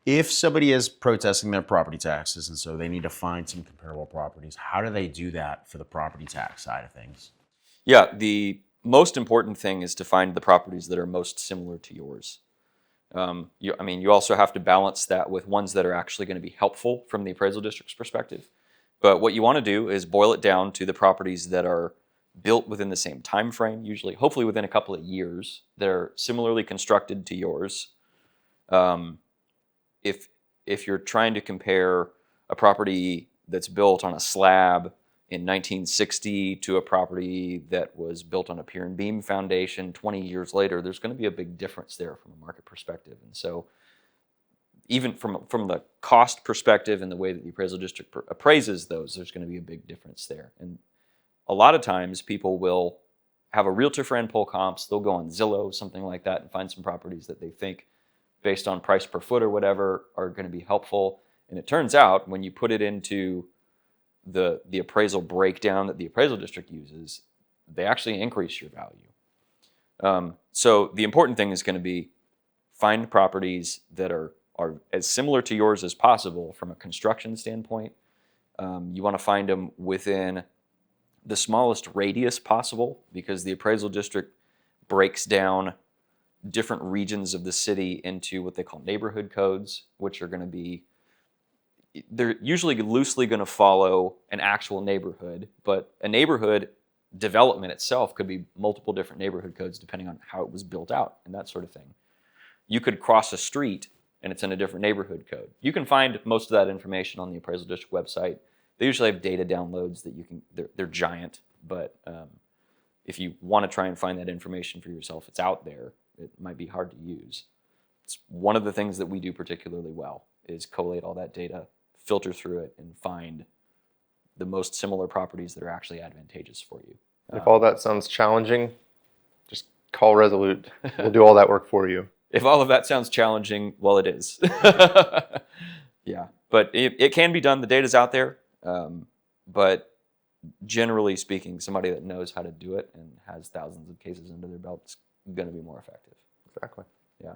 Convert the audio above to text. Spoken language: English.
If somebody is protesting their property taxes and so they need to find some comparable properties, how do they do that for the property tax side of things? Yeah, the most important thing is to find the properties that are most similar to yours. You also have to balance that with ones that are actually going to be helpful from the appraisal district's perspective. But what you want to do is boil it down to the properties that are built within the same time frame, usually, hopefully within a couple of years, that are similarly constructed to yours. If you're trying to compare a property that's built on a slab in 1960 to a property that was built on a pier and beam foundation 20 years later, there's going to be a big difference there from a market perspective. And so even from the cost perspective and the way that the appraisal district appraises those, there's going to be a big difference there. And a lot of times people will have a realtor friend pull comps. They'll go on Zillow, something like that, and find some properties that they think, based on price per foot or whatever, are going to be helpful. And it turns out when you put it into the appraisal breakdown that the appraisal district uses, they actually increase your value. So the important thing is going to be find properties that are as similar to yours as possible from a construction standpoint. You want to find them within the smallest radius possible, because the appraisal district breaks down different regions of the city into what they call neighborhood codes, which are going to be, they're usually loosely going to follow an actual neighborhood, but a neighborhood development itself could be multiple different neighborhood codes depending on how it was built out and that sort of thing. You could cross a street and it's in a different neighborhood code. You can find most of that information on the appraisal district website. They usually have data downloads that you can, they're giant, but if you want to try and find that information for yourself, it's out there. It might be hard to use. It's one of the things that we do particularly well, is collate all that data, filter through it, and find the most similar properties that are actually advantageous for you. If all that sounds challenging, just call Resolute. We'll do all that work for you. If all of that sounds challenging, well, it is. Yeah, but it can be done. The data's out there. But generally speaking, somebody that knows how to do it and has thousands of cases under their belt is going to be more effective. Exactly. Yeah.